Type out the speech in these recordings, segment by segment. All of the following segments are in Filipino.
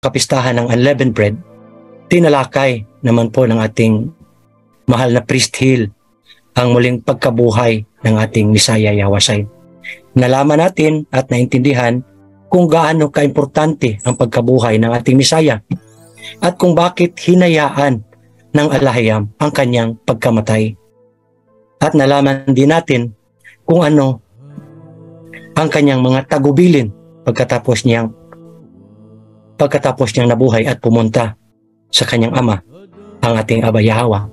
kapistahan ng unleavened bread, tinalakay naman po ng ating mahal na Priest Hill ang muling pagkabuhay ng ating Messiah Yahushua. Nalaman natin at naintindihan kung gaano kaimportante ang pagkabuhay ng ating Messiah at kung bakit hinayaan ng alahayam ang kanyang pagkamatay. At nalaman din natin kung ano ang kanyang mga tagubilin pagkatapos niyang nabuhay at pumunta sa kanyang ama, ang ating Aba Yahweh.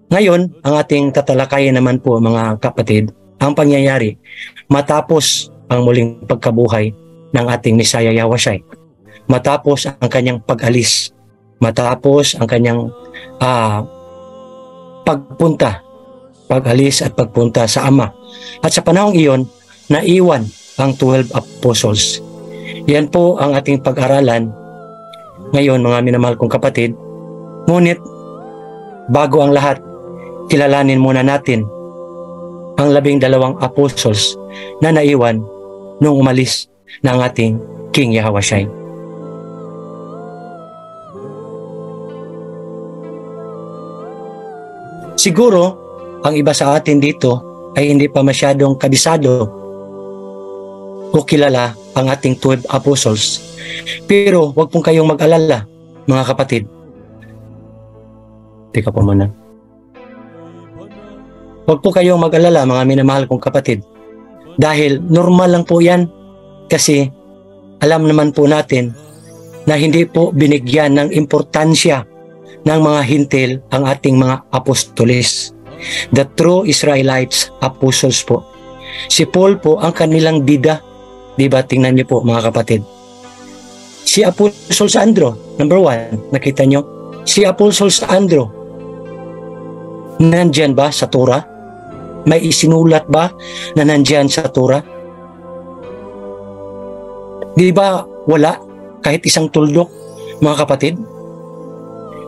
Ngayon, ang ating tatalakayin naman po mga kapatid, ang pangyayari matapos ang muling pagkabuhay ng ating Messiah Yahushua, matapos ang kanyang pag-alis, matapos ang kanyang pag-alis at pagpunta sa Ama. At sa panahong iyon, naiwan ang 12 apostles. Yan po ang ating pag-aralan ngayon mga minamahal kong kapatid. Ngunit bago ang lahat, kilalanin muna natin ang 12 apostles na naiwan nung umalis ng ating King Yahushua. Siguro, ang iba sa atin dito ay hindi pa masyadong kabisado o kilala ang ating 12 apostles. Pero huwag pong kayong mag-alala, mga kapatid. Teka po muna. Huwag po kayong mag-alala, mga minamahal kong kapatid. Dahil normal lang po yan. Kasi alam naman po natin na hindi po binigyan ng importansya ng mga hintil ang ating mga apostoles. The true Israelites, apostles po. Si Paul po ang kanilang bida. Diba? Tingnan niyo po mga kapatid. Si Apostol Sandro, number 1, nakita niyo? Si Apostol Sandro, nandyan ba sa Torah? May isinulat ba na nandyan sa Torah? Di ba wala kahit isang tuldok, mga kapatid?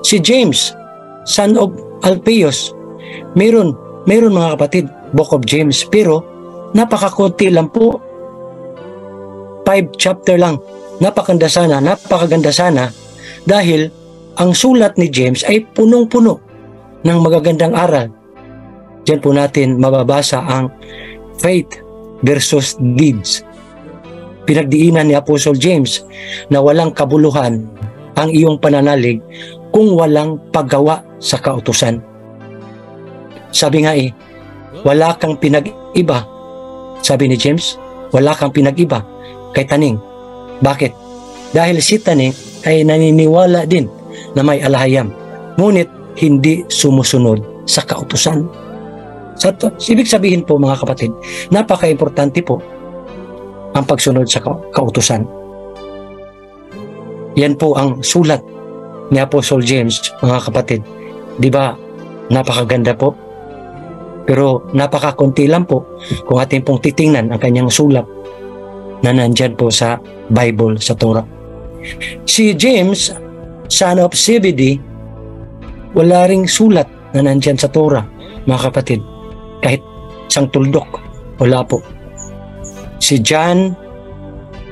Si James, son of Alphaeus, meron mga kapatid, Book of James, pero napakakunti lang po. 5 chapter lang. Napakaganda sana dahil ang sulat ni James ay punong-puno ng magagandang aral. Diyan po natin mababasa ang faith versus deeds. Pinagdiinan ni Apostle James na walang kabuluhan ang iyong pananalig kung walang paggawa sa kautusan. Sabi nga wala kang pinag-iba. Sabi ni James, wala kang pinag-iba kay Taning. Bakit? Dahil si Taning ay naniniwala din na may alahayam, ngunit hindi sumusunod sa kautusan. Ibig sabihin po mga kapatid, napaka-importante po ang pagsunod sa kautusan. Yan po ang sulat ni Apostle James, mga kapatid. Di ba napakaganda po? Pero napakakunti lang po kung ating pong titingnan ang kanyang sulat na nandyan po sa Bible, sa Torah. Si James, son of Zebedee, wala ring sulat na nandyan sa Torah, mga kapatid. Kahit isang tuldok, wala po. Si John,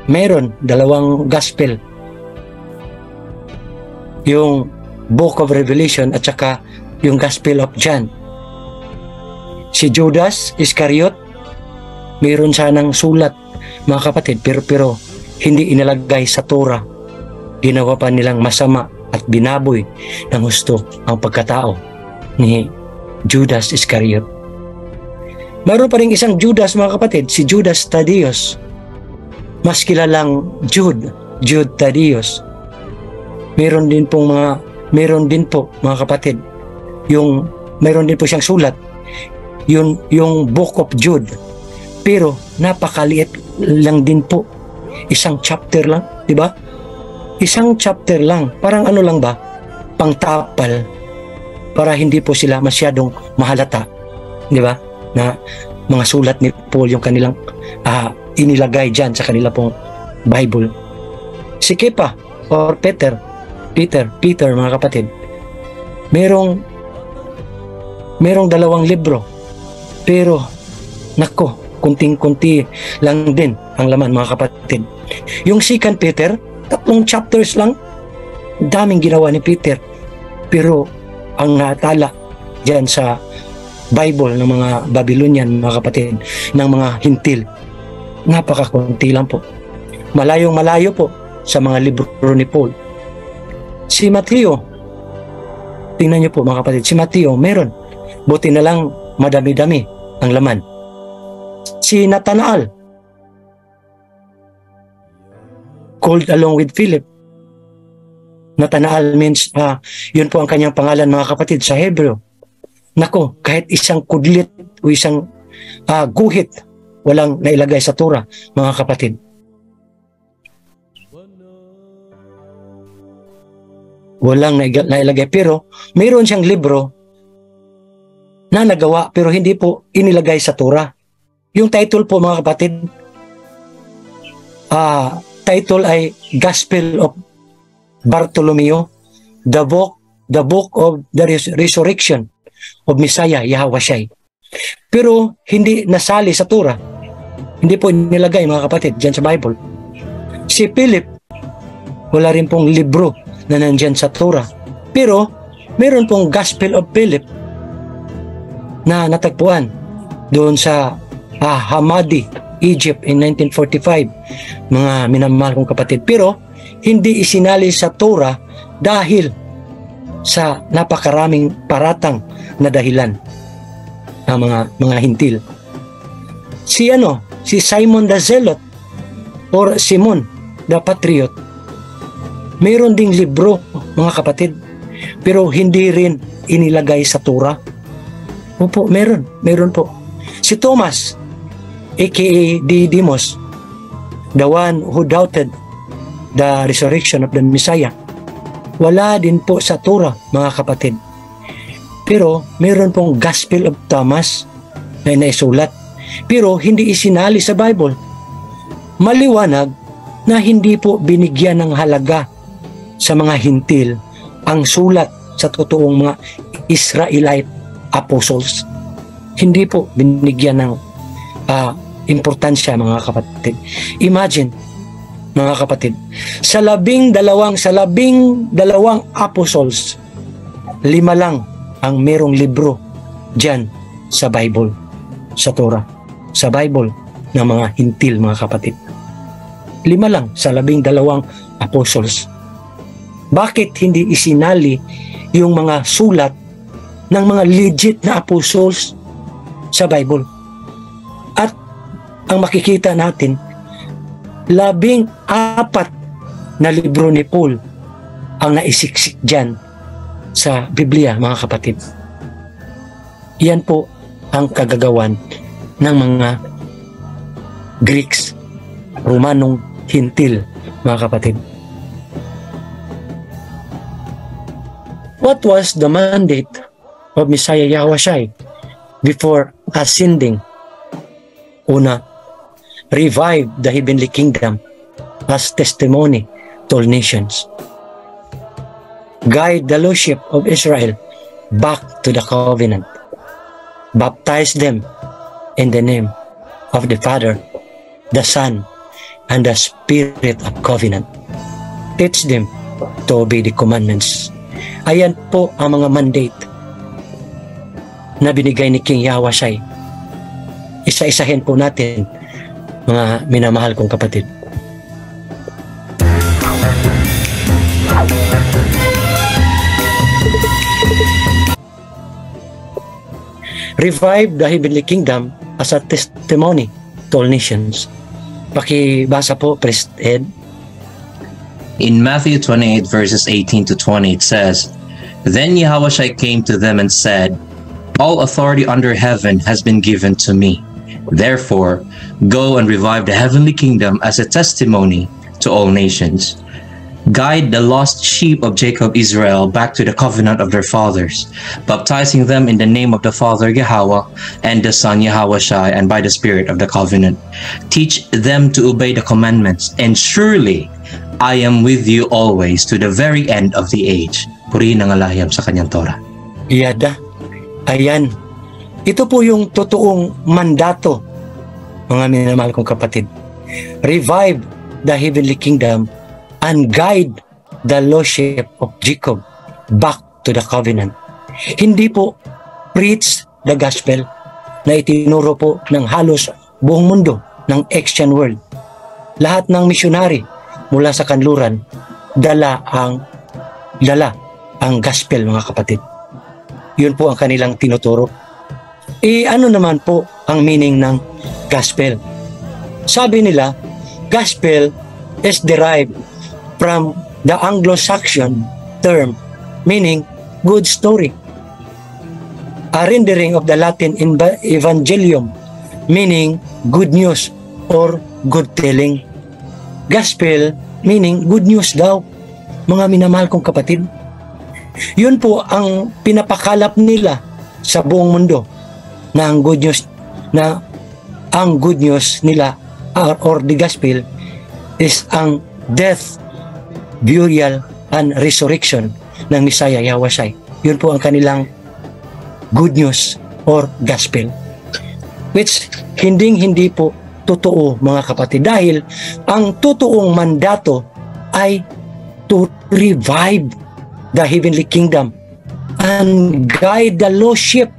meron 2 gospel. Yung Book of Revelation at saka yung Gospel of John. Si Judas Iscariot, meron sanang sulat, mga kapatid, pero hindi inalagay sa Torah. Ginawa pa nilang masama at binaboy ng husto ang pagkatao ni Judas Iscariot. Mayroon pa rin isang Judas, mga kapatid, si Judas Thaddeus. Mas kilalang Jude Thaddeus. Meron din po mga kapatid, meron din po siyang sulat, yung Book of Jude. Pero napakaliit lang din po. Isang chapter lang, di ba? Isang chapter lang. Parang ano lang ba? Pangtapal. Para hindi po sila masyadong mahalata. Di ba? Na mga sulat ni Paul yung kanilang inilagay dyan sa kanila pong Bible. Si Kepa or Peter, mga kapatid, merong 2 libro, pero nako, kunting-kunti lang din ang laman, mga kapatid. Yung 2 Peter, 3 chapters lang. Daming ginawa ni Peter. Pero ang natala diyan sa Bible ng mga Babylonian, mga kapatid, ng mga hintil, napakakunti lang po. Malayong malayo po sa mga libro ni Paul. Si Mateo, tingnan niyo po mga kapatid, si Mateo meron. Buti na lang madami-dami ang laman. Si Nathanael, called along with Philip. Nathanael means, yun po ang kanyang pangalan mga kapatid sa Hebreo. Nako, kahit isang kudlit o isang guhit, walang nailagay sa Torah, mga kapatid. Walang nailagay, pero mayroon siyang libro na nagawa pero hindi po inilagay sa Torah. Yung title po mga kapatid, title ay Gospel of Bartolomeo, the book of the resurrection of Messiah Yahawashi. Pero hindi nasali sa Torah. Hindi po nilagay mga kapatid dyan sa Bible. Si Philip, wala rin pong libro na nandyan sa Torah. Pero meron pong Gospel of Philip na natagpuan doon sa Hamadi, Egypt in 1945, mga minamahal kong kapatid. Pero hindi isinali sa Torah dahil sa napakaraming paratang na dahilan ng mga hintil. Si Simon the Zealot or Simon the Patriot, mayroon ding libro mga kapatid, pero hindi rin inilagay sa Torah. Opo, meron po. Si Thomas, aka Didymus, the one who doubted the resurrection of the Messiah, wala din po sa Torah mga kapatid. Pero meron pong Gospel of Thomas na naisulat, pero hindi isinali sa Bible. Maliwanag na hindi po binigyan ng halaga sa mga hintil ang sulat sa totoong mga Israelite apostles. Hindi po binigyan ng importansya mga kapatid. Imagine mga kapatid, sa 12 apostles, 5 lang ang merong libro dyan sa Bible, sa Torah, sa Bible ng mga hintil mga kapatid. 5 lang sa 12 apostles. Bakit hindi isinali yung mga sulat ng mga legit na apostles sa Bible? At ang makikita natin, 14 na libro ni Paul ang naisiksik dyan sa Biblia mga kapatid. Yan po ang kagagawan ng mga Greeks, Romanong hintil mga kapatid. What was the mandate of Messiah Yahawashi before ascending? Una, revive the heavenly kingdom as testimony to all nations. Guide the lordship of Israel back to the covenant. Baptize them in the name of the Father, the Son, and the Spirit of covenant. Teach them to obey the commandments. Ayan po ang mga mandate na binigay ni King Yahawashi. Isa-isahin po natin, mga minamahal kong kapatid. Revive the heavenly kingdom as a testimony to all nations. Pakibasa po, Priest Ed. In Matthew 28 verses 18 to 20 it says, Then Yahawashi came to them and said, All authority under heaven has been given to me. Therefore, go and revive the heavenly kingdom as a testimony to all nations. Guide the lost sheep of Jacob Israel back to the covenant of their fathers, baptizing them in the name of the Father Yahweh and the Son Yahawashi and by the Spirit of the covenant. Teach them to obey the commandments, and surely I am with you always to the very end of the age. Purihin ang alahiyam sa kanyang Torah. Iyada. Ayan. Ito po yung totoong mandato, mga minamahal kong kapatid. Revive the heavenly kingdom and guide the lordship of Jacob back to the covenant. Hindi po preach the gospel na itinuro po ng halos buong mundo ng Christian world. Lahat ng missionary mula sa kanluran, dala ang gospel, mga kapatid. Yun po ang kanilang tinuturo. Ano naman po ang meaning ng gospel? Sabi nila, gospel is derived from the Anglo-Saxon term meaning good story. A rendering of the Latin evangelium meaning good news or good telling. Gospel meaning good news daw, mga minamahal kong kapatid. Yun po ang pinapakalap nila sa buong mundo na ang good news nila or the gospel is ang death, burial, and resurrection ng Messiah Yahushua. Yun po ang kanilang good news or gospel, which hindi po totoo, mga kapatid, dahil ang totoong mandato ay to revive the heavenly kingdom and guide the lordship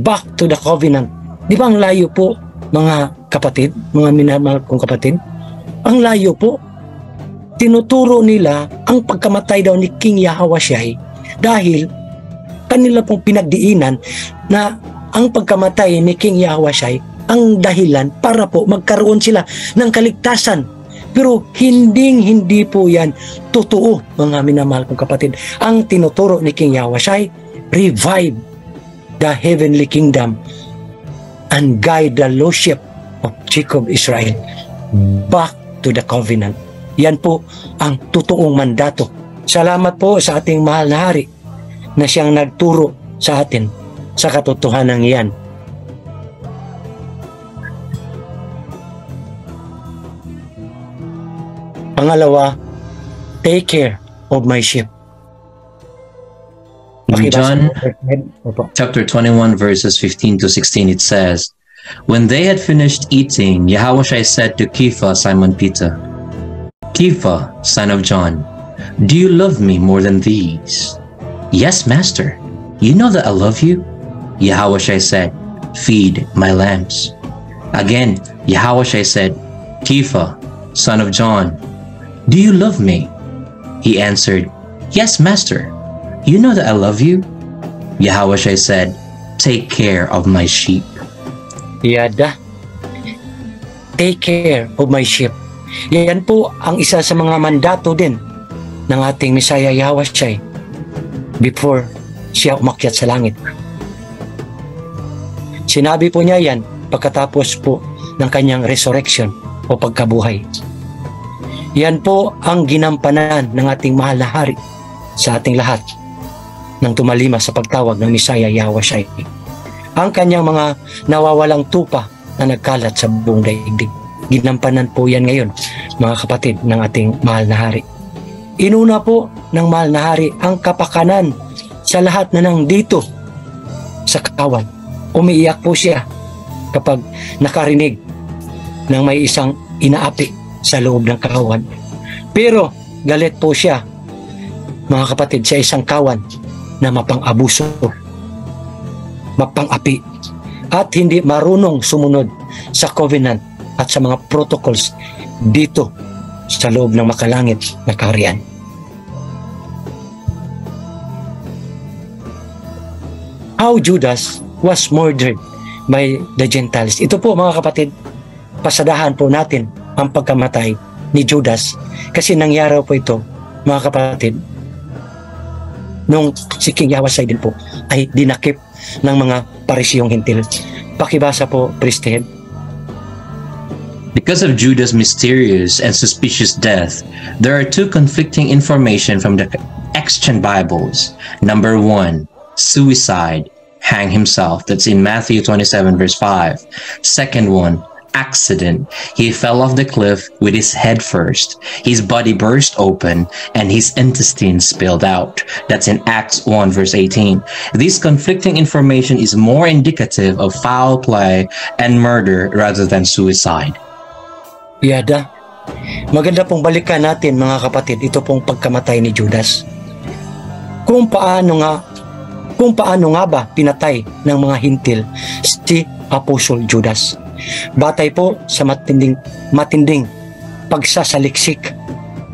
back to the covenant. Di ba ang layo po, mga kapatid, mga minamahal kong kapatid? Ang layo po. Tinuturo nila ang pagkamatay daw ni King Yahushua dahil kanila pong pinagdiinan na ang pagkamatay ni King Yahushua ang dahilan para po magkaroon sila ng kaligtasan. Pero hindi po yan totoo, mga minamahal kong kapatid. Ang tinuturo ni King Yahushua, revive the heavenly kingdom and guide the lordship of Jacob Israel back to the covenant. Yan po ang totoong mandato. Salamat po sa ating mahal na hari na siyang nagturo sa atin sa katotohanan yan. Pangalawa, take care of my sheep. In John chapter 21 verses 15 to 16 it says, when they had finished eating, Yahushua said to Kepha, Simon Peter, Kepha, son of John, do you love me more than these? Yes, Master. You know that I love you. Yahushua said, feed my lambs. Again, Yahushua said, Kepha, son of John, do you love me? He answered, yes, Master. You know that I love you. Yahushua said, take care of my sheep. Yada. Take care of my sheep. Yan po ang isa sa mga mandato din ng ating Messiah Yahushua before siya umakyat sa langit. Sinabi po niya yan pagkatapos po ng kanyang resurrection o pagkabuhay. Yan po ang ginampanan ng ating mahal na hari sa ating lahat nang tumalima sa pagtawag ng Messiah Yahushua. Ang kanyang mga nawawalang tupa na nagkalat sa buong daigdig. Ginampanan po yan ngayon, mga kapatid, ng ating mahal na hari. Inuna po ng mahal na hari ang kapakanan sa lahat na nandito sa kawan. Umiiyak po siya kapag nakarinig ng may isang inaapi sa loob ng kawan. Pero galit po siya, mga kapatid, sa isang kawan na mapang-abuso, mapang-api, at hindi marunong sumunod sa covenant at sa mga protocols dito sa loob ng makalangit na kaharian. How Judas was murdered by the Gentiles. Ito po, mga kapatid, pasadahan po natin ang pagkamatay ni Judas kasi nangyari po ito, mga kapatid, nung si King Yahushua din po ay dinakip ng mga Parisiyong Hintil. Pakibasa po, Priest Head. Because of Judas' mysterious and suspicious death, there are two conflicting information from the Extant Bibles. Number 1, suicide, hang himself. That's in Matthew 27 verse 5. Second one, accident. He fell off the cliff with his head first. His body burst open and his intestines spilled out. That's in Acts 1 verse 18. This conflicting information is more indicative of foul play and murder rather than suicide. Yada, Maganda pong balikan natin mga kapatid, ito pong pagkamatay ni Judas. Kung paano nga ba pinatay ng mga hintil si Apostol Judas. Batay po sa matinding pagsasaliksik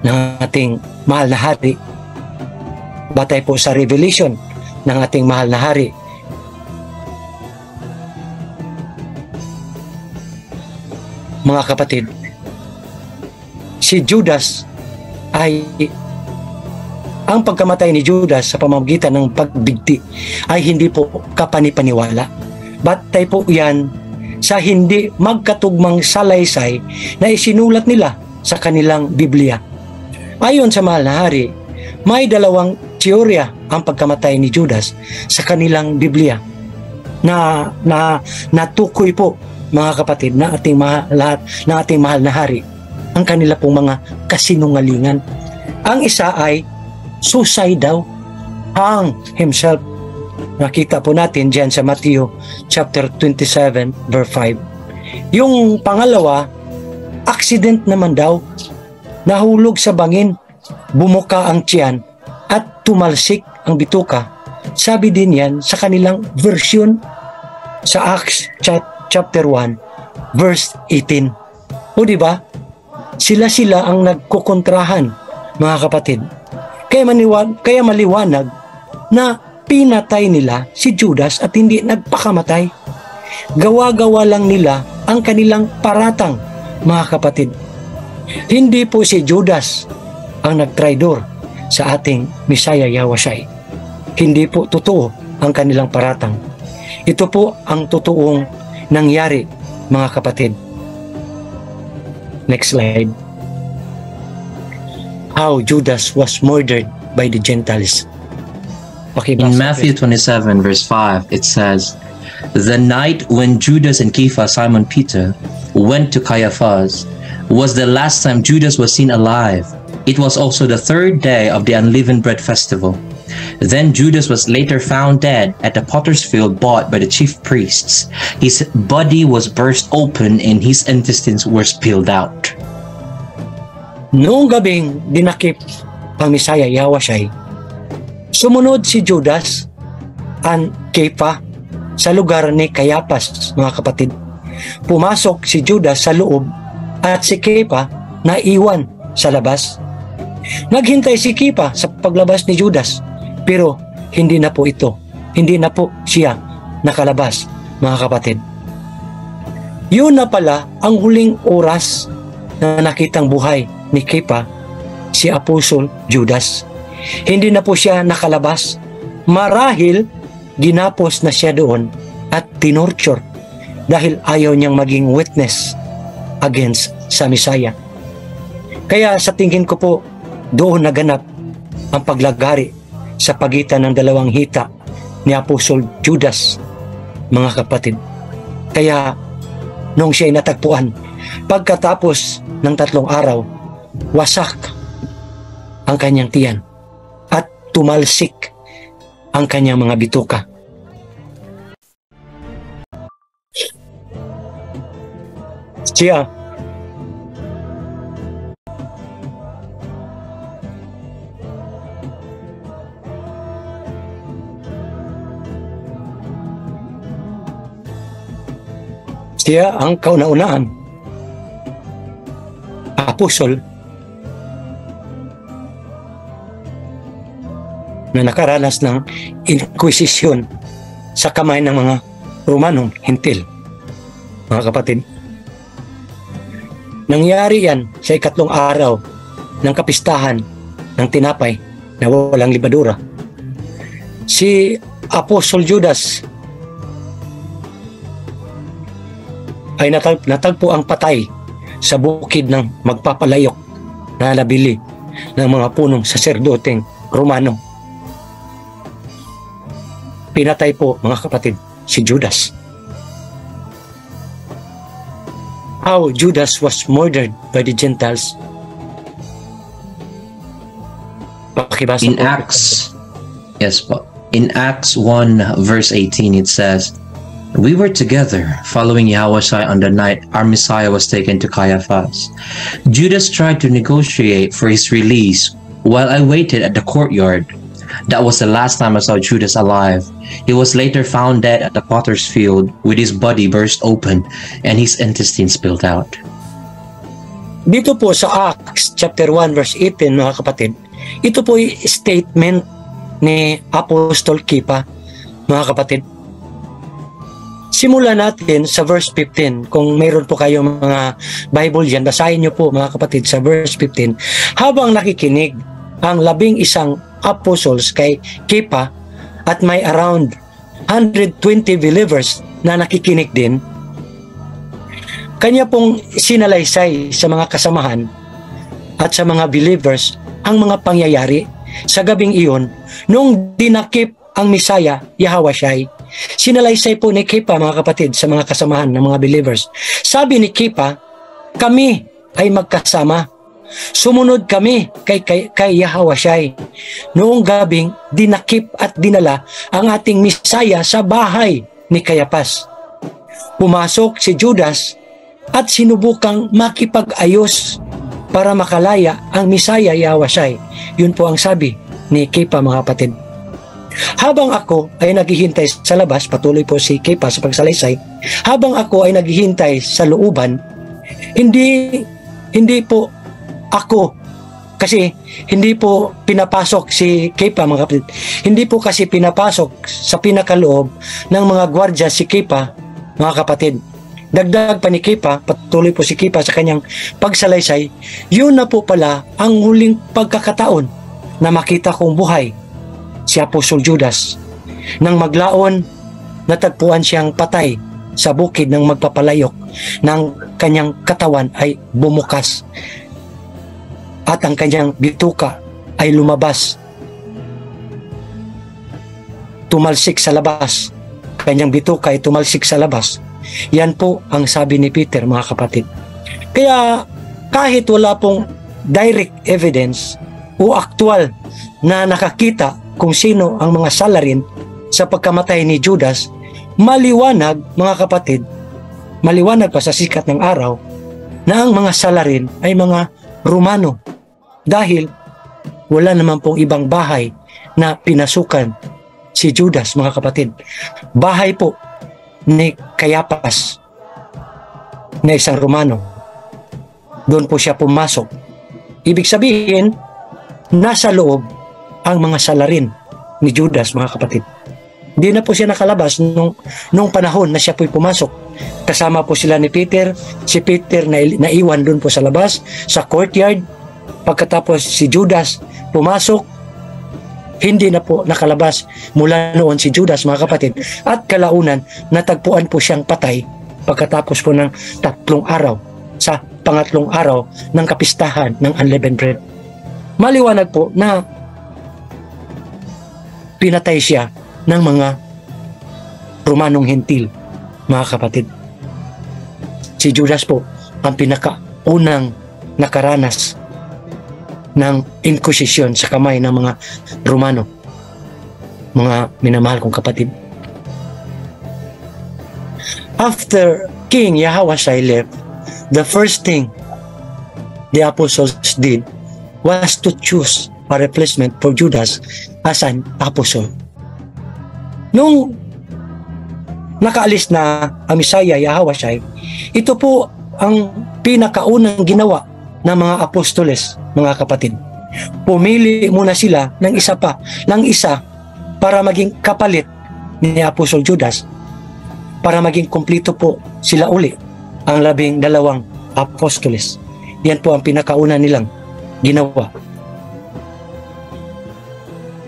ng ating mahal na hari. Batay po sa revelation ng ating mahal na hari. Mga kapatid, si Judas ang pagkamatay ni Judas sa pamamagitan ng pagbigti ay hindi po kapanipaniwala. Batay po yan sa hindi magkatugmang salaysay na isinulat nila sa kanilang Biblia. Ayon sa mahal na hari, may dalawang teorya ang pagkamatay ni Judas sa kanilang Biblia na natukoy po mga kapatid na ating mahal na hari ang kanila pong mga kasinungalingan. Ang isa ay suicide daw, hang himself. Nakita po natin diyan sa Matthew chapter 27 verse 5. Yung pangalawa, accident naman daw, nahulog sa bangin, bumuka ang tiyan at tumalsik ang bituka. Sabi din yan sa kanilang version sa Acts chapter 1 verse 18. O di ba? Sila ang nagkukontrahan, mga kapatid. Kaya maliwanag na pinatay nila si Judas at hindi nagpakamatay. Gawa-gawa lang nila ang kanilang paratang, mga kapatid. Hindi po si Judas ang nagtraidor sa ating Messiah Yahushua. Hindi po totoo ang kanilang paratang. Ito po ang totoong nangyari, mga kapatid. Next slide. How Judas was murdered by the Gentiles. In Matthew 27 verse 5, it says, "The night when Judas and Kepha, Simon Peter, went to Caiaphas was the last time Judas was seen alive. It was also the third day of the unleavened bread festival. Then Judas was later found dead at the potter's field bought by the chief priests. His body was burst open and his intestines were spilled out." Noong gabing dinakip ang Messiah Yahushua, sumunod si Judas and Kepha sa lugar ni Caiaphas, mga kapatid. Pumasok si Judas sa loob at si Kepha naiwan sa labas. Naghintay si Kepha sa paglabas ni Judas, pero hindi na po siya nakalabas, mga kapatid. Yun na pala ang huling oras na nakitang buhay ni Kepha, si Apostol Judas. Hindi na po siya nakalabas. Marahil ginapos na siya doon at tinorture dahil ayaw niyang maging witness against sa Messiah. Kaya sa tingin ko po, doon naganap ang paglagari sa pagitan ng dalawang hita ni Apostol Judas, mga kapatid. Kaya nung siya'y natagpuan, pagkatapos ng 3 araw, wasak ang kanyang tiyan at tumalsik ang kanyang mga bituka. Siya ang kauna-unaan apostol na nakaranas ng inquisition sa kamay ng mga Romanong hintil, mga kapatid. Nangyari yan sa 3 araw ng kapistahan ng tinapay na walang libadura. Si Apostol Judas ay natagpo ang patay sa bukid ng magpapalayok na nabili ng mga punong saserdoteng Romano. Pinatay po, mga kapatid, si Judas. How Judas was murdered by the Gentiles. Pakibasa in Acts 1 verse 18 it says, We were together, following Yahushua on the night our Messiah was taken to Caiaphas. Judas tried to negotiate for his release while I waited at the courtyard. That was the last time I saw Judas alive. He was later found dead at the potter's field with his body burst open and his intestines spilled out. Dito po sa Acts chapter 1 verse 18, mga kapatid, ito po yung statement ni Apostol Kepa, mga kapatid. Simulan natin sa verse 15. Kung mayroon po kayong mga Bible dyan, basahin nyo po, mga kapatid, sa verse 15. Habang nakikinig ang 11 apostles kay Kepa at may around 120 believers na nakikinig din, kanya pong sinalaysay sa mga kasamahan at sa mga believers ang mga pangyayari sa gabing iyon nung dinakip ang Messiah, Yahushua. Sinalaysay po ni Kepa, mga kapatid, sa mga kasamahan ng mga believers. Sabi ni Kepa, kami ay magkasama. Sumunod kami kay Yahushua. Noong gabing dinakip at dinala ang ating Messiah sa bahay ni Caiaphas. Pumasok si Judas at sinubukang makipag-ayos para makalaya ang Messiah, Yahushua. Yun po ang sabi ni Kepa, mga kapatid. Habang ako ay naghihintay sa labas, patuloy po si Kepa sa pagsalaysay, habang ako ay naghihintay sa looban, hindi po ako, kasi hindi po pinapasok si Kepa, mga kapatid. Hindi po kasi pinapasok sa pinakaloob ng mga gwardya si Kepa, mga kapatid. Dagdag pa ni Kepa, patuloy po si Kepa sa kanyang pagsalaysay, yun na po pala ang huling pagkakataon na makita kong buhay si Apostol Judas. Nang maglaon, natagpuan siyang patay sa bukid ng magpapalayok, ng kanyang katawan ay bumukas at ang kanyang bituka ay lumabas, tumalsik sa labas. Kanyang bituka ay tumalsik sa labas. Yan po ang sabi ni Peter, mga kapatid. Kaya kahit wala pong direct evidence o aktual na nakakita kung sino ang mga salarin sa pagkamatay ni Judas, maliwanag, mga kapatid, maliwanag pa sa sikat ng araw na ang mga salarin ay mga Romano, dahil wala naman pong ibang bahay na pinasukan si Judas, mga kapatid. Bahay po ni Caiaphas na isang Romano. Doon po siya pumasok. Ibig sabihin, nasa loob ang mga salarin ni Judas, mga kapatid. Hindi na po siya nakalabas nung panahon na siya po'y pumasok. Kasama po sila ni Peter. Si Peter naiwan doon po sa labas, sa courtyard. Pagkatapos si Judas pumasok, hindi na po nakalabas mula noon si Judas, mga kapatid. At kalaunan, natagpuan po siyang patay pagkatapos po ng 3 araw, sa pangatlong araw ng kapistahan ng unleavened bread. Maliwanag po na pinatay siya ng mga Romanong Hentil, mga kapatid. Si Judas po ang pinakaunang nakaranas ng inquisition sa kamay ng mga Romano, mga minamahal kong kapatid. After King Yahushua left, the first thing the apostles did was to choose a replacement for Judas as an apostle. Nung nakaalis na ang Messiah, Yahushua, ito po ang pinakaunang ginawa ng mga apostoles, mga kapatid. Pumili muna sila ng isa para maging kapalit ni Apostol Judas, para maging kumpleto po sila uli ang 12 apostoles. Yan po ang pinakauna nilang ginawa.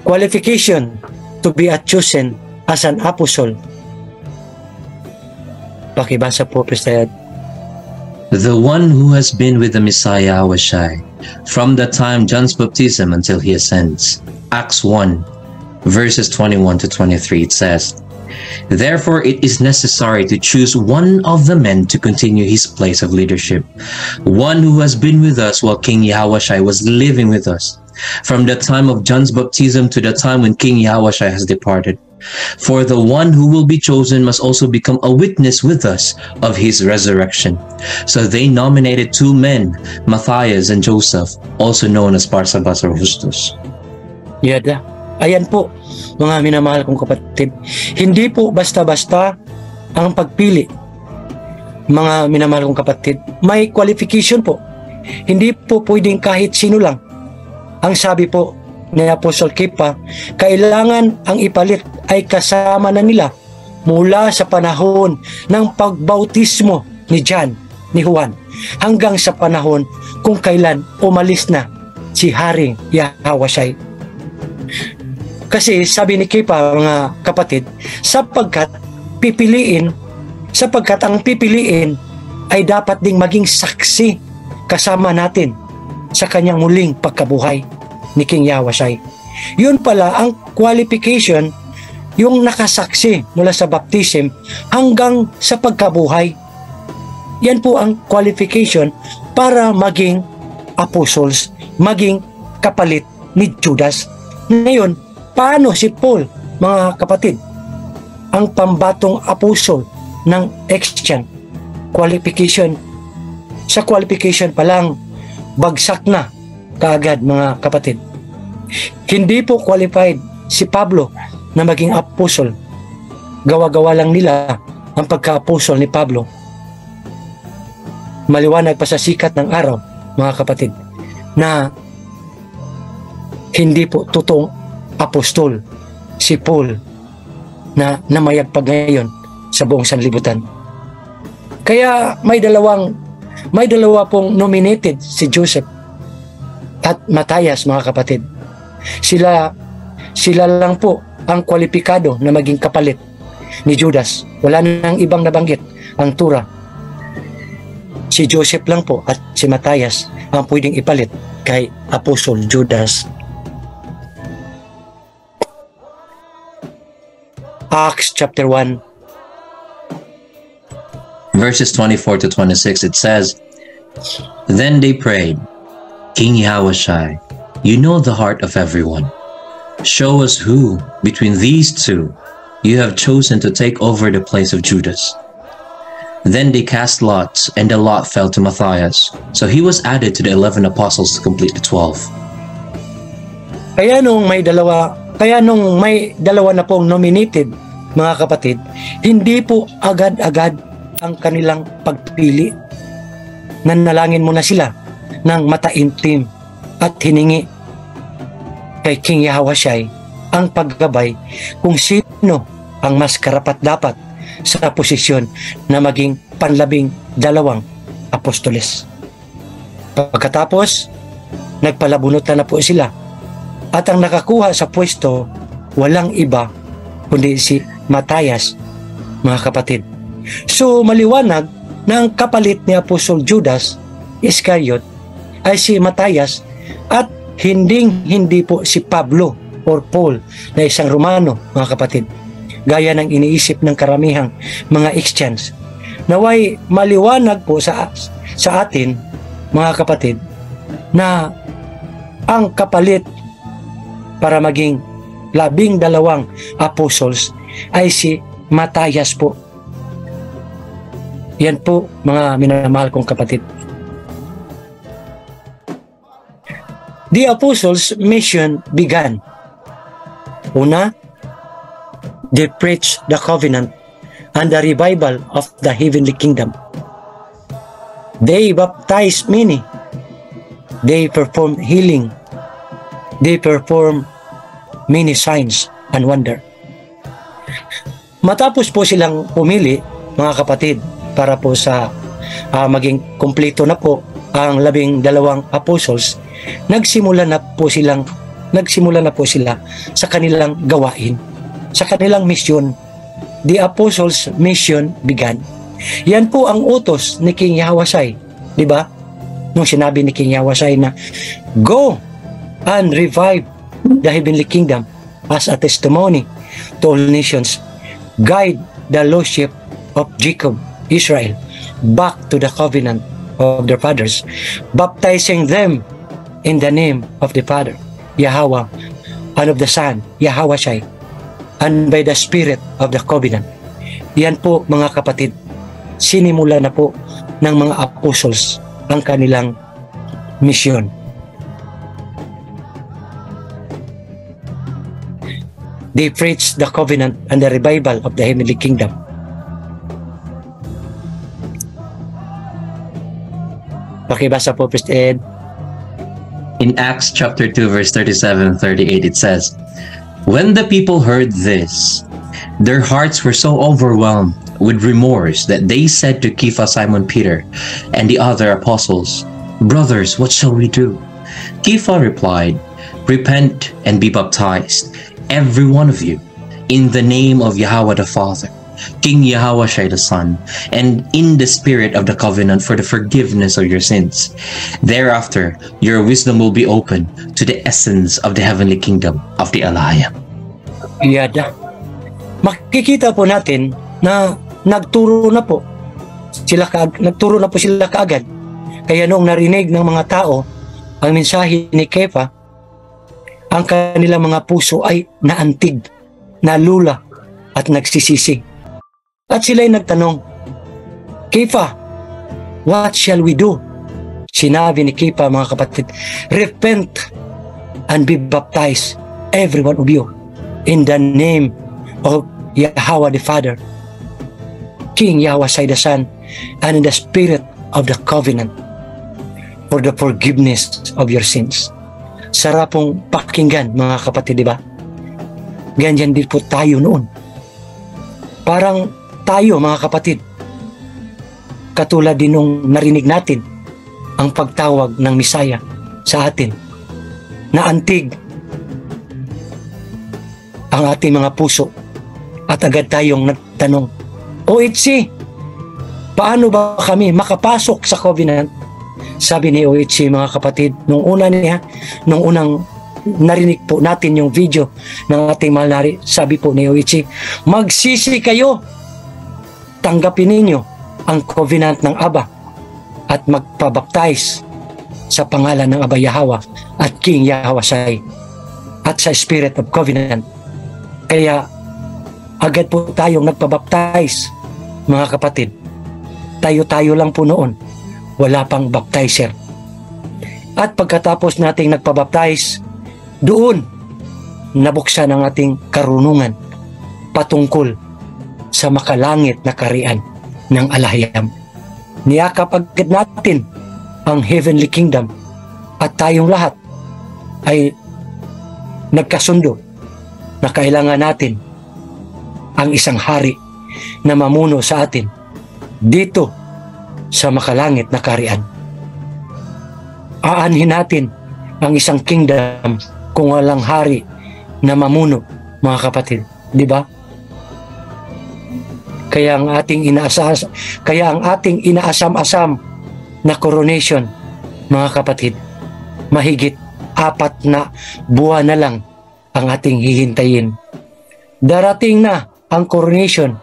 Qualification to be chosen as an apostle. Pakibasa po, Prestayad. The one who has been with the Messiah Yahushua from the time John's baptism until he ascends. Acts 1, verses 21 to 23, it says, Therefore it is necessary to choose one of the men to continue his place of leadership, one who has been with us while King Yahushua was living with us, from the time of John's baptism to the time when King Yahushua has departed. For the one who will be chosen must also become a witness with us of his resurrection. So they nominated 2 men, Matthias and Joseph, also known as Barsabas or Justus. Yada. Ayan po, mga minamahal kong kapatid. Hindi po basta-basta ang pagpili. Mga minamahal kong kapatid, may qualification po. Hindi po pwedeng kahit sino lang. Ang sabi po ni Apostle Kepa, kailangan ang ipalit ay kasama na nila mula sa panahon ng pagbautismo ni John, ni Juan, hanggang sa panahon kung kailan umalis na si Haring Yahawashai. Kasi sabi ni Kepa, mga kapatid, sapagkat ang pipiliin ay dapat ding maging saksi kasama natin sa kanyang muling pagkabuhay ni King Yahweh. Yun pala ang qualification, yung nakasaksi mula sa baptism hanggang sa pagkabuhay. Yan po ang qualification para maging apostles, maging kapalit ni Judas. Ngayon, paano si Paul, mga kapatid, ang pambatong apostle ng Christian? Qualification. Sa qualification pa lang, bagsak na kaagad, mga kapatid. Hindi po qualified si Pablo na maging apostle. Gawa-gawa lang nila ang pagka-apostle ni Pablo. Maliwanag pa sa sikat ng araw, mga kapatid, na hindi po totoong apostol si Paul na namayagpag ngayon sa buong sanlibutan. Kaya may dalawa pong nominated, si Joseph at Matthias, mga kapatid. Sila lang po ang kwalipikado na maging kapalit ni Judas. Wala nang ibang nabanggit ang tura. Si Joseph lang po at si Matthias ang pwedeng ipalit kay Apostle Judas. Acts chapter 1 verses 24 to 26, it says, Then they prayed, King Yahushua, you know the heart of everyone. Show us who, between these 2, you have chosen to take over the place of Judas. Then they cast lots, and the lot fell to Matthias. So he was added to the 11 apostles to complete the 12. Kaya nung may dalawa na pong nominated, mga kapatid, hindi po agad-agad ang kanilang pagpili. Nanalangin muna sila ng mataimtim at hiningi kay King Yahushua ang paggabay kung sino ang mas karapat-dapat sa posisyon na maging panlabing 2 apostoles. Pagkatapos, nagpalabunutan na po sila at ang nakakuha sa pwesto walang iba kundi si Matthias, mga kapatid. So maliwanag na ang kapalit ni Apostol Judas Iscariot ay si Matthias at hindi po si Pablo or Paul na isang Romano, mga kapatid, gaya ng iniisip ng karamihang mga Christians. Naway maliwanag po sa atin, mga kapatid, na ang kapalit para maging 12 apostles ay si Matthias po. Yan po, mga minamahal kong kapatid. The apostles' mission began. Una, they preached the covenant and the revival of the heavenly kingdom. They baptized many. They performed healing. They performed many signs and wonder. Matapos po silang pumili, mga kapatid, para po sa maging kumpleto na po ang 12 apostles, nagsimula na po sila sa kanilang gawain, sa kanilang misyon. The apostles' mission began. Yan po ang utos ni King Yahushua, di ba? Nung sinabi ni King Yahushua na, Go and revive the heavenly kingdom as a testimony to all nations. Guide the lordship of Jacob, Israel, back to the covenant of their fathers, baptizing them in the name of the Father, Yahweh, and of the Son, Yahushua, and by the Spirit of the Covenant. Yan po mga kapatid, sinimula na po ng mga apostles ang kanilang misyon. They preached the covenant and the revival of the heavenly kingdom. Pakibasa po, Priest Ed. In Acts chapter 2 verse 37-38 it says, "When the people heard this, their hearts were so overwhelmed with remorse that they said to Kepha, Simon Peter, and the other apostles, 'Brothers, what shall we do?' Kepha replied, 'Repent and be baptized, every one of you, in the name of Yahweh the Father, King Yahushua the Son, and in the Spirit of the covenant for the forgiveness of your sins. Thereafter, your wisdom will be open to the essence of the heavenly kingdom of the Alaya." Yada. Makikita po natin na nagturo na po sila kaagad. Kaya noong narinig ng mga tao ang mensahe ni Kepha, ang kanilang mga puso ay naantig, nalula at nagsisisi. At sila'y nagtanong, "Kepha, what shall we do?" Sinabi ni Kepha, mga kapatid, "Repent and be baptized, every one of you, in the name of Yahweh the Father, King Yahushua the Son, and in the Spirit of the covenant for the forgiveness of your sins." Sarap pong pakinggan, mga kapatid, di ba? Ganyan din po tayo noon. Parang tayo, mga kapatid, katulad din nung narinig natin ang pagtawag ng Misaya sa atin, naantig ang ating mga puso at agad tayong nagtanong, "OHC, paano ba kami makapasok sa covenant?" Sabi ni OHC, mga kapatid, nung unang narinig po natin yung video ng ating mahal na, sabi po ni OHC, "Magsisi kayo, tanggapin ninyo ang covenant ng Aba at magpabaptize sa pangalan ng Aba Yahweh at King Yahushua at sa Spirit of Covenant." Kaya agad po tayong nagpabaptize, mga kapatid. Tayo-tayo lang po noon, wala pang baptizer. At pagkatapos nating nagpabaptize, doon nabuksan ang ating karunungan patungkol sa makalangit na kaharian ng Alahayam. Niyakap agad natin ang heavenly kingdom at tayong lahat ay nagkasundo na kailangan natin ang isang hari na mamuno sa atin dito sa makalangit na kaharian. Aanhin natin ang isang kingdom kung walang hari na mamuno, mga kapatid, di ba? Kaya ang ating inaasam-asam na coronation, mga kapatid, mahigit 4 na buwan na lang ang ating hihintayin. Darating na ang coronation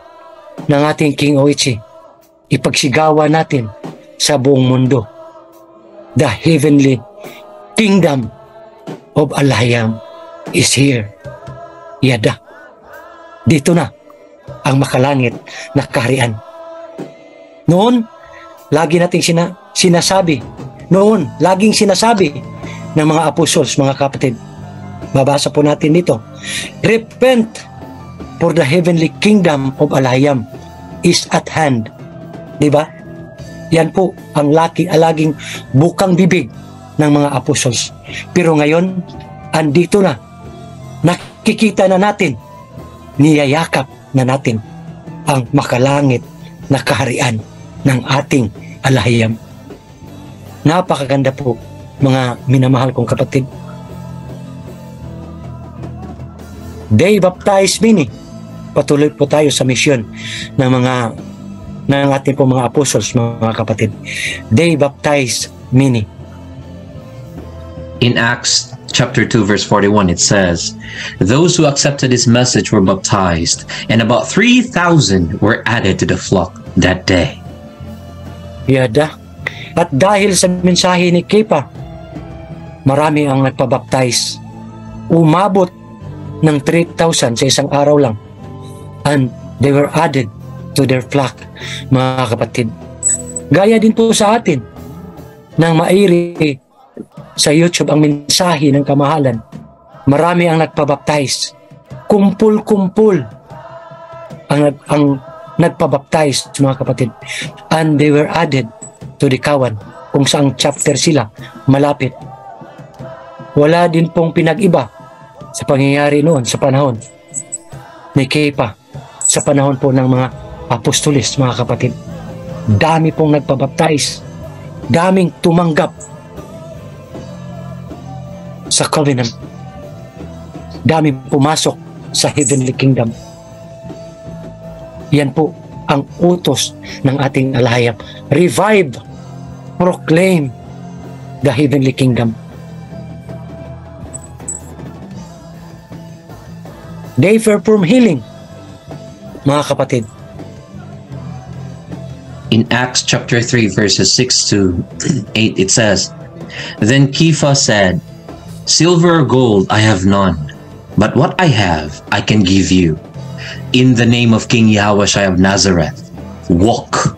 ng ating King OHC. Ipagsigawa natin sa buong mundo. The heavenly kingdom of Alahayam is here. Yada. Dito na ang makalangit na kaharian. Noon, laging sinasabi ng mga apostles, mga kapatid. Babasa po natin dito. "Repent, for the heavenly kingdom of Alahayam is at hand." Diba? Yan po ang laging bukang bibig ng mga apostles. Pero ngayon, andito na. Nakikita na natin, niyayakap na natin ang makalangit na kaharian ng ating Alahayam. Napakaganda po, mga minamahal kong kapatid. They baptized many. Patuloy po tayo sa misyon ng ating po mga apostles, mga kapatid. They baptized many. In Acts chapter 2 verse 41 it says, "Those who accepted his message were baptized, and about 3,000 were added to the flock that day." Yada. At dahil sa mensahe ni Kepha, marami ang nagpabaptize. Umabot ng 3,000 sa isang araw lang. And they were added to their flock, mga kapatid. Gaya din po sa atin, nang mairi sa YouTube ang mensahe ng kamahalan, marami ang nagpabaptize. Kumpul-kumpul ang nagpabaptize, mga kapatid. And they were added to the kawan, kung saang chapter sila malapit. Wala din pong pinag-iba sa pangyayari noon sa panahon ni Kepa, sa panahon po ng mga apostolis, mga kapatid. Dami pong nagpabaptize, daming tumanggap sa covenant, daming pumasok sa heavenly kingdom. Yan po ang utos ng ating alahayam. Revive, proclaim the heavenly kingdom. They perform healing, mga kapatid. In Acts chapter 3 verses 6 to 8 it says, Then Kepha said, Silver or gold I have none, but what I have I can give you. In the name of King Yahushua of Nazareth, walk.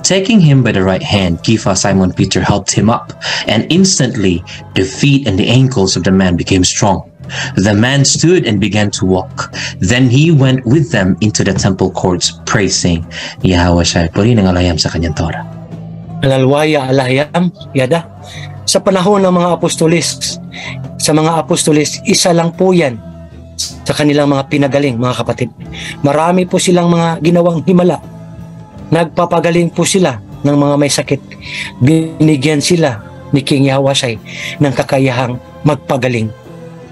Taking him by the right hand, Kepha Simon Peter helped him up, and instantly the feet and the ankles of the man became strong. The man stood and began to walk. Then he went with them into the temple courts, praising Yahushua. Puri ng alayam sa kanyang Torah. Alalwaya alayam, yada. Sa panahon ng mga apostolis, isa lang po yan sa kanilang mga pinagaling, mga kapatid. Marami po silang mga ginawang himala. Nagpapagaling po sila ng mga may sakit. Binigyan sila ni King Yahushua ng kakayahang magpagaling.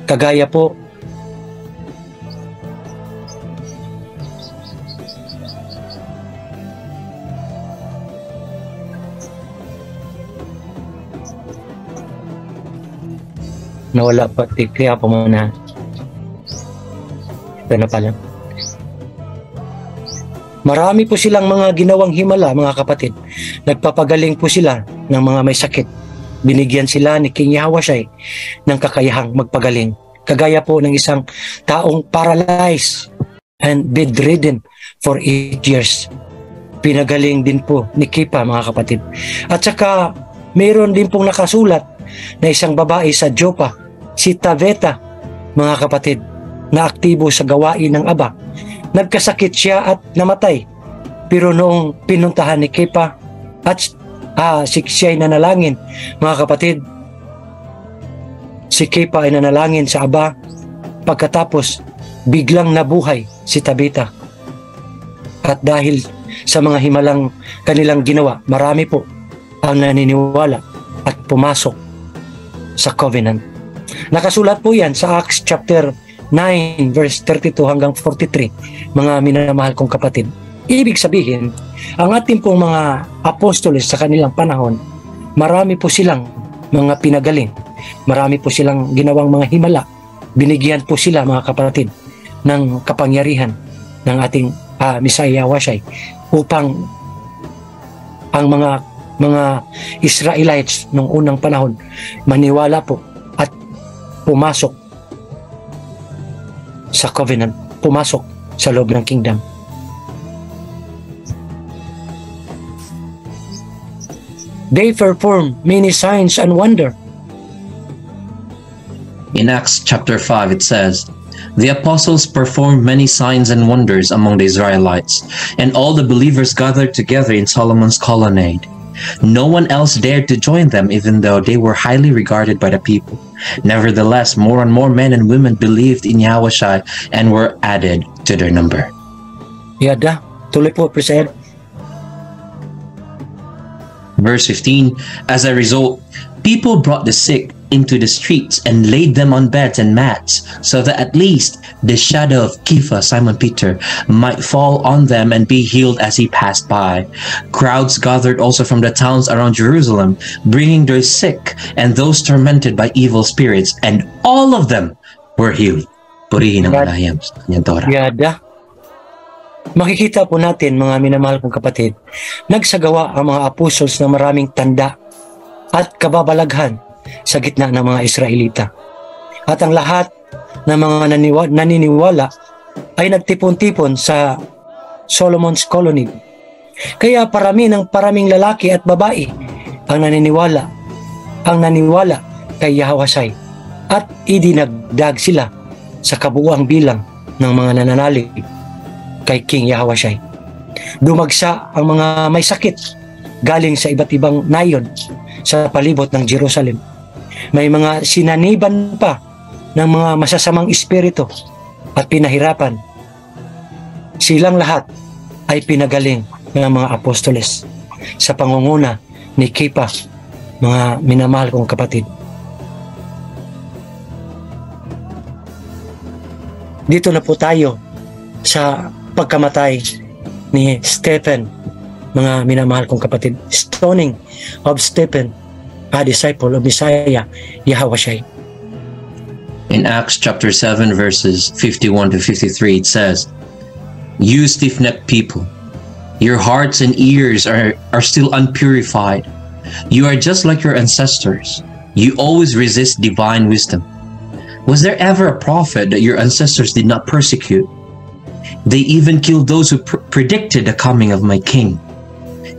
Kagaya po nawala pa, kaya po muna. Ito na pala. Marami po silang mga ginawang himala, mga kapatid. Nagpapagaling po sila ng mga may sakit. Binigyan sila ni King Yahushua ng kakayahang magpagaling. Kagaya po ng isang taong paralyzed and bedridden for 8 years. Pinagaling din po ni Kepa, mga kapatid. At saka mayroon din pong nakasulat na isang babae sa Joppa, si Tabetha, mga kapatid, na aktibo sa gawain ng Aba. Nagkasakit siya at namatay. Pero noong pinuntahan ni Kepa at siya ay nanalangin, mga kapatid, si Kepa ay nanalangin sa Aba. Pagkatapos biglang nabuhay si Tabetha. At dahil sa mga himalang kanilang ginawa, marami po ang naniniwala at pumasok sa covenant. Nakasulat po yan sa Acts chapter 9 verse 32 hanggang 43, mga minamahal kong kapatid. Ibig sabihin, ang ating pong mga apostoles sa kanilang panahon, marami po silang mga pinagaling, marami po silang ginawang mga himala. Binigyan po sila, mga kapatid, ng kapangyarihan ng ating Messiah Yahushua upang ang mga Israelites nung unang panahon maniwala po at pumasok sa covenant, pumasok sa loob ng kingdom. They perform many signs and wonder. In Acts chapter 5 it says, The apostles performed many signs and wonders among the Israelites, and all the believers gathered together in Solomon's colonnade. No one else dared to join them, even though they were highly regarded by the people. Nevertheless, more and more men and women believed in Yahushua and were added to their number. Yada, tuloy po, President. Verse 15, As a result, people brought the sick into the streets and laid them on beds and mats, so that at least the shadow of Kepha, Simon Peter, might fall on them and be healed as he passed by. Crowds gathered also from the towns around Jerusalem, bringing their sick and those tormented by evil spirits, and all of them were healed. Purihin ang alayam sa kanyang Torah. Yada. Makikita po natin, mga minamahal kong kapatid, nagsagawa ang mga apostles ng maraming tanda at kababalaghan sa gitna ng mga Israelita. At ang lahat na mga naniniwala ay nagtipon-tipon sa Solomon's Colony. Kaya paraming lalaki at babae ang naniwala kay Yahweh at idinagdag sila sa kabuuang bilang ng mga nananalig kay King Yahweh. Dumagsa ang mga may sakit galing sa iba't ibang nayon sa palibot ng Jerusalem. May mga sinaniban pa ng mga masasamang espiritu at pinahirapan. Silang lahat ay pinagaling ng mga apostoles sa pangunguna ni Kepa, mga minamahal kong kapatid. Dito na po tayo sa pagkamatay ni Stephen, mga minamahal kong kapatid. Stoning of Stephen, a disciple of Messiah Yahweh. In Acts chapter 7 verses 51 to 53 it says, "You stiff-necked people, your hearts and ears are still unpurified. You are just like your ancestors. You always resist divine wisdom. Was there ever a prophet that your ancestors did not persecute? They even killed those who predicted the coming of my king.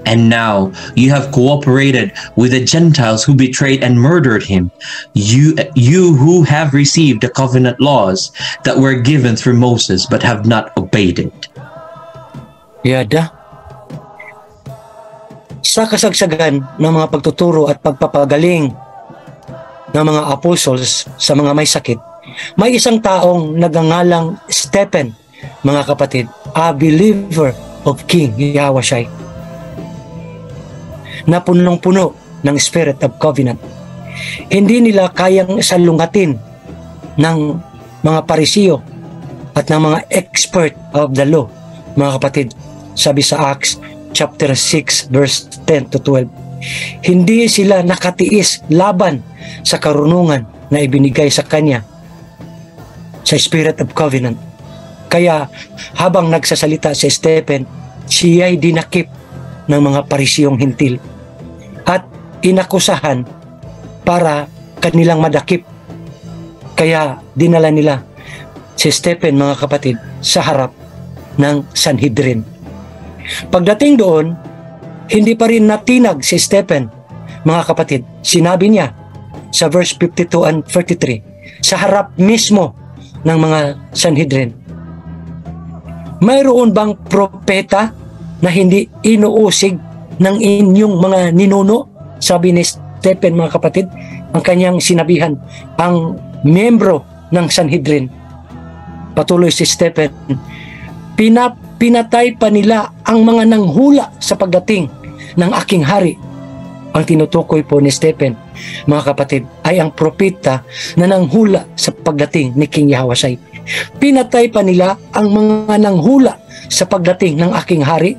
And now you have cooperated with the Gentiles who betrayed and murdered him. You who have received the covenant laws that were given through Moses but have not obeyed it." Yada. Sa kasagsagan ng mga pagtuturo at pagpapagaling ng mga apostles sa mga may sakit, may isang taong nagangalang Stephen, mga kapatid, a believer of King Yahweh, na punong-puno ng Spirit of Covenant. Hindi nila kayang salungatin ng mga parisiyo at ng mga expert of the law, mga kapatid. Sabi sa Acts chapter 6 verse 10 to 12, hindi sila nakatiis laban sa karunungan na ibinigay sa kanya sa Spirit of Covenant. Kaya habang nagsasalita si Stephen, siya'y dinakip ng mga parisiyong hintil at inakusahan para kanilang madakip. Kaya dinala nila si Stephen, mga kapatid, sa harap ng Sanhedrin. Pagdating doon, hindi pa rin natinag si Stephen, mga kapatid. Sinabi niya sa verse 52 and 43, sa harap mismo ng mga Sanhedrin, mayroon bang propeta na hindi inuusig ng inyong mga ninuno? Sabi ni Stephen, mga kapatid, ang kanyang sinabihan ang miyembro ng Sanhedrin. Patuloy si Stephen, pinatay pa nila ang mga nanghula sa pagdating ng aking hari. Ang tinutukoy po ni Stephen, mga kapatid, ay ang propeta na nanghula sa pagdating ni King Yahweh. Pinatay pa nila ang mga nanghula sa pagdating ng aking hari.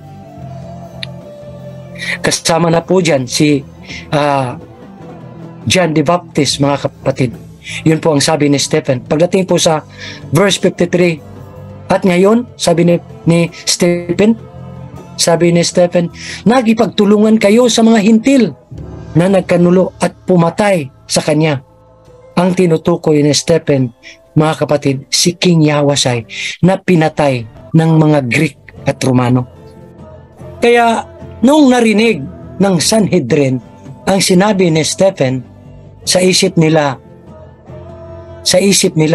Kasama na po dyan si John the Baptist, mga kapatid. Yun po ang sabi ni Stephen. Pagdating po sa verse 53, at ngayon, sabi ni Stephen, nagipagtulungan kayo sa mga hintil na nagkanulo at pumatay sa kanya. Ang tinutukoy ni Stephen, mga kapatid, si King Yahweh na pinatay ng mga Greek at Romano. Kaya nung narinig ng Sanhedrin ang sinabi ni Stephen, sa isip nila,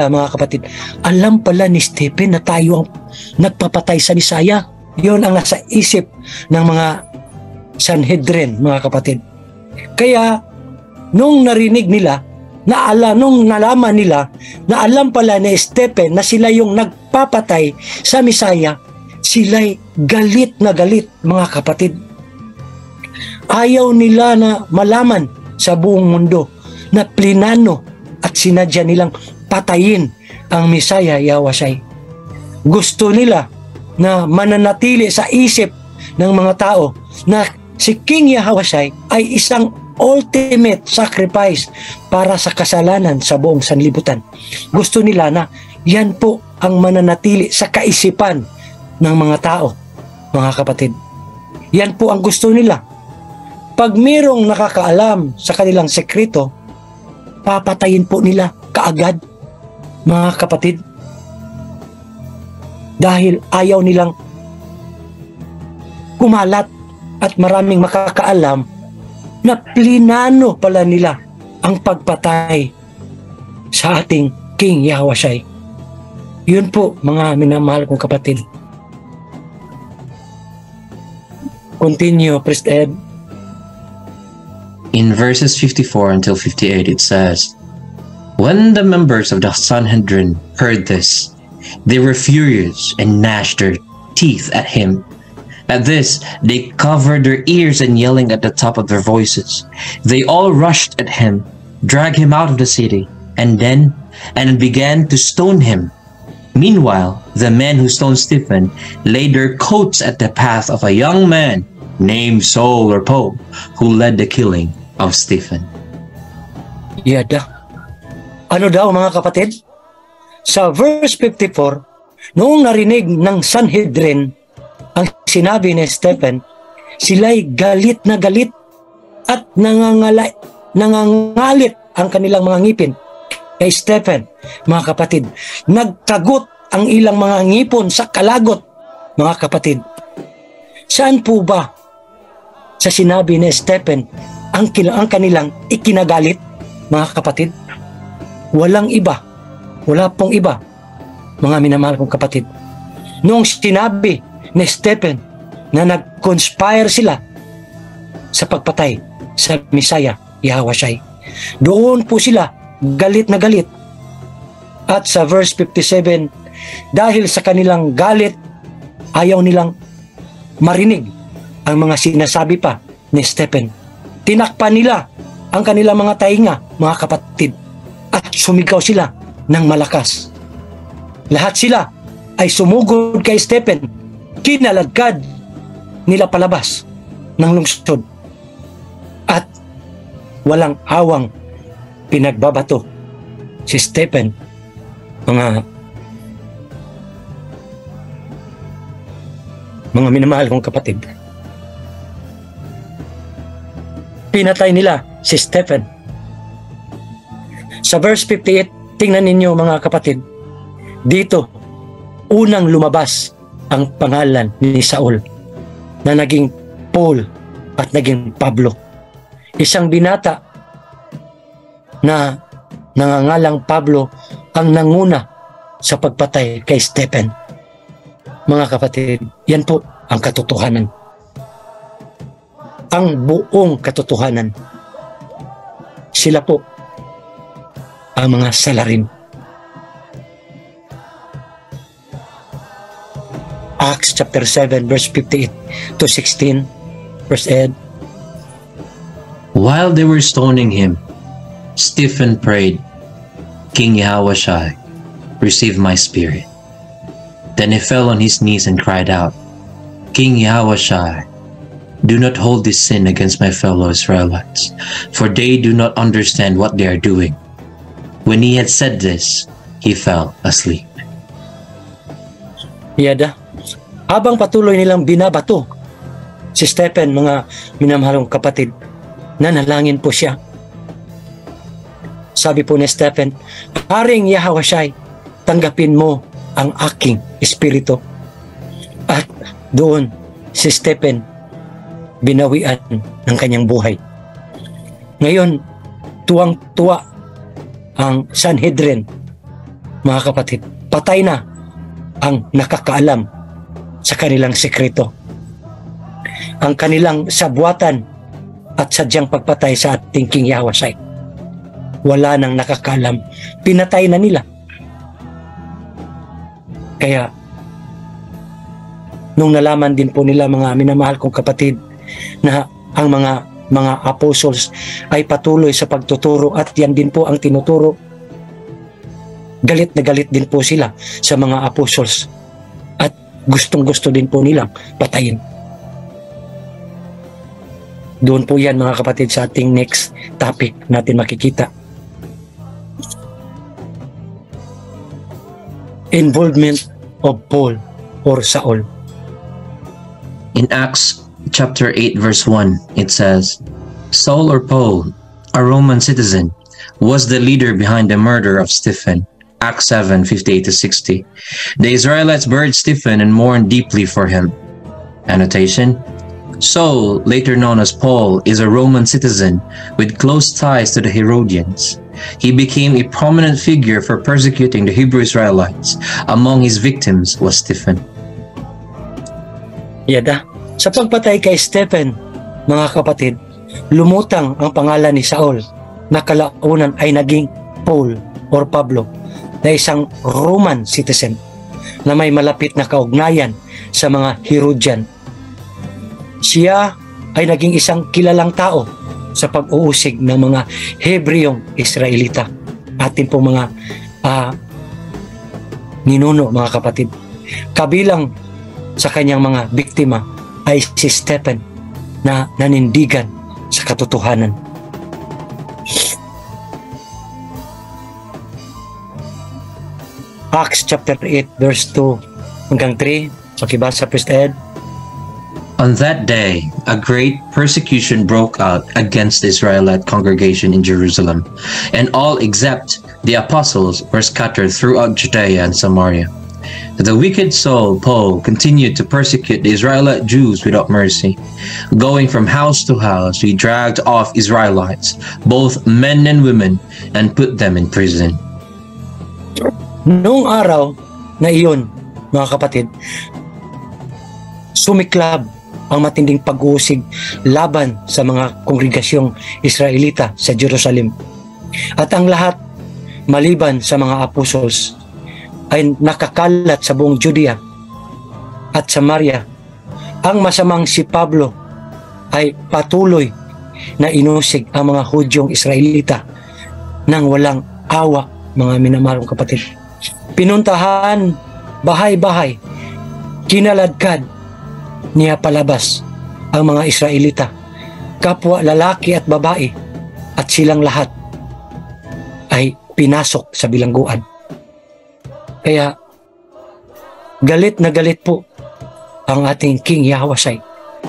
mga kapatid, alam pala ni Stephen na tayo ang nagpapatay sa Misaya. Yun ang nasa isip ng mga Sanhedrin, mga kapatid. Kaya nung narinig nila, nung nalaman nila na alam pala ni Stephen na sila yung nagpapatay sa Misaya, sila'y galit na galit, mga kapatid. Ayaw nila na malaman sa buong mundo na plinano at sinadya nilang patayin ang Messiah Yahweh. Gusto nila na mananatili sa isip ng mga tao na si King Yahweh ay isang ultimate sacrifice para sa kasalanan sa buong sanlibutan. Gusto nila na yan po ang mananatili sa kaisipan ng mga tao, mga kapatid. Yan po ang gusto nila. Pag mayroong nakakaalam sa kanilang sekreto, papatayin po nila kaagad. mga kapatid, dahil ayaw nilang kumalat at maraming makakaalam na plinano pala nila ang pagpatay sa ating King Yahushai. Yun po, mga minamahal kong kapatid. Continue, Priest Ed. In verses 54 until 58, it says, When the members of the Sanhedrin heard this, they were furious and gnashed their teeth at him. At this, they covered their ears and yelling at the top of their voices. They all rushed at him, dragged him out of the city, and began to stone him. Meanwhile, the men who stoned Stephen laid their coats at the path of a young man named Saul or Paul, who led the killing of Stephen. Yada. Ano daw mga kapatid? Sa verse 54, noong narinig ng Sanhedrin ang sinabi ni Stephen, sila'y galit na galit at nangangalit ang kanilang mga ngipin kay Stephen. Mga kapatid, nagtagot ang ilang mga ngipon sa kalagot. Mga kapatid, saan po ba sa sinabi ni Stephen ang kanilang ikinagalit? Mga kapatid, walang iba, wala pong iba, mga minamahal kong kapatid. Noong sinabi ni Stephen na nag-conspire sila sa pagpatay sa Messiah, Yahushai, doon po sila galit na galit. At sa verse 57, dahil sa kanilang galit, ayaw nilang marinig ang mga sinasabi pa ni Stephen. Tinakpan nila ang kanilang mga tainga, mga kapatid, at sumigaw sila ng malakas. Lahat sila ay sumugod kay Stephen. Kinalagkad nila palabas ng lungsod at walang awang pinagbabato si Stephen. Mga minamahal kong kapatid, pinatay nila si Stephen. Sa verse 58, tingnan ninyo mga kapatid, dito unang lumabas ang pangalan ni Saul na naging Paul at naging Pablo. Isang binata na nangangalang Pablo ang nanguna sa pagpatay kay Stephen. Mga kapatid, yan po ang katotohanan. Ang buong katotohanan. Sila po ang mga salarin. Acts chapter 7 verse 58 to 16, verse Ed. While they were stoning him, Stephen prayed, King Yahushai, receive my spirit. Then he fell on his knees and cried out, King Yahushai, do not hold this sin against my fellow Israelites, for they do not understand what they are doing. When he had said this, he fell asleep. Yada, habang patuloy nilang binabato si Stephen, mga minamahal kong kapatid, nanalangin po siya. Sabi po ni Stephen, Haring Yahushai, tanggapin mo ang aking espiritu. At doon si Stephen binawian ng kanyang buhay. Ngayon, tuwang-tuwa ang Sanhedrin, mga kapatid. Patay na ang nakakaalam sa kanilang sekreto. Ang kanilang sabwatan at sadyang pagpatay sa ating King Yahushai. Wala nang nakakaalam. Pinatay na nila. Kaya, nung nalaman din po nila, mga minamahal kong kapatid, na ang mga apostles ay patuloy sa pagtuturo at yan din po ang tinuturo, galit na galit din po sila sa mga apostles at gustong-gusto din po nilang patayin. Doon po yan mga kapatid sa ating next topic natin makikita. Involvement of Paul or Saul. In Acts chapter 8 verse 1, it says, Saul or Paul, a Roman citizen, was the leader behind the murder of Stephen. Acts 7:58-60. The Israelites buried Stephen and mourned deeply for him. Annotation: Saul, later known as Paul, is a Roman citizen with close ties to the Herodians. He became a prominent figure for persecuting the Hebrew Israelites. Among his victims was Stephen. Yada, sa pagpatay kay Stephen, mga kapatid, lumutang ang pangalan ni Saul na kalaunan ay naging Paul or Pablo, na isang Roman citizen na may malapit na kaugnayan sa mga Herodian. Siya ay naging isang kilalang tao sa pag-uusig ng mga Hebreyong Israelita. Atin po mga ninuno, mga kapatid. Kabilang sa kanyang mga biktima ay si Stephen na nanindigan sa katotohanan. Acts chapter 8 verse 2 hanggang 3. Pakibasa, Priest Ed. On that day, a great persecution broke out against the Israelite congregation in Jerusalem, and all except the apostles were scattered throughout Judea and Samaria. The wicked Saul, Paul, continued to persecute the Israelite Jews without mercy. Going from house to house, he dragged off Israelites, both men and women, and put them in prison. Noong araw na iyon, mga kapatid, sumiklab ang matinding pag-uusig laban sa mga kongregasyong Israelita sa Jerusalem. At ang lahat, maliban sa mga apostles, ay nakakalat sa buong Judea at Samaria. Ang masamang si Pablo ay patuloy na inusig ang mga Hudyong Israelita nang walang awa, mga minamarong kapatid. Pinuntahan bahay-bahay, kinaladkad niya palabas ang mga Israelita, kapwa lalaki at babae, at silang lahat ay pinasok sa bilangguan. Kaya galit na galit po ang ating King Yahweh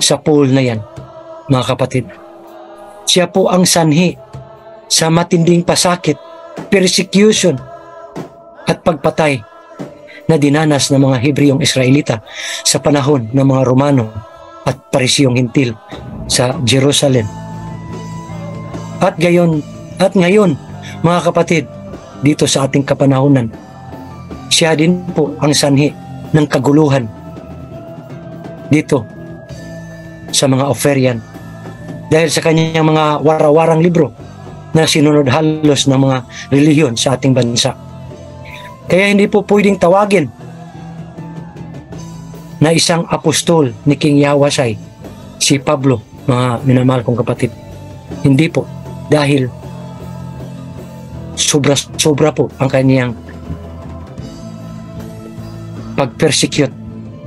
sa Paul na yan, mga kapatid. Siya po ang sanhi sa matinding pasakit, persecution at pagpatay na dinanas ng mga Hebreyong Israelita sa panahon ng mga Romano at Parisiyong Hintil sa Jerusalem. At ngayon, mga kapatid, dito sa ating kapanahunan, siya din po ang sanhi ng kaguluhan dito sa mga Opherian, dahil sa kanyang mga warawarang libro na sinunod halos ng mga relihiyon sa ating bansa. Kaya hindi po pwedeng tawagin na isang apostol ni King Yahweh si Pablo, mga minamahal kong kapatid. Hindi po, dahil sobra po ang kanyang pag-persecute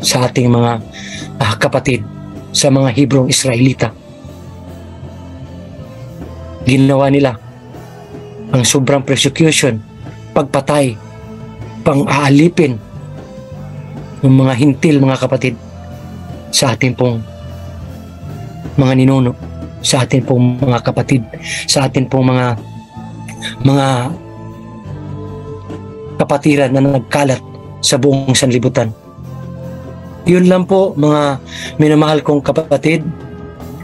sa ating mga kapatid, sa mga Hebrong Israelita. Ginawa nila ang sobrang persecution, pagpatay, pang-aalipin ng mga hintil, mga kapatid, sa ating pong mga ninuno, sa ating pong mga kapatid, sa ating pong mga kapatiran na nagkalat sa buong sanlibutan. Yun lang po, mga minamahal kong kapatid.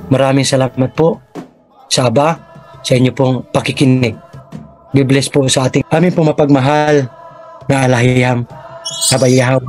Maraming salamat po sa Aba, sa inyo pong pakikinig. Be blessed po sa ating aming pong mapagmahal na Alahiyam, Abayaham,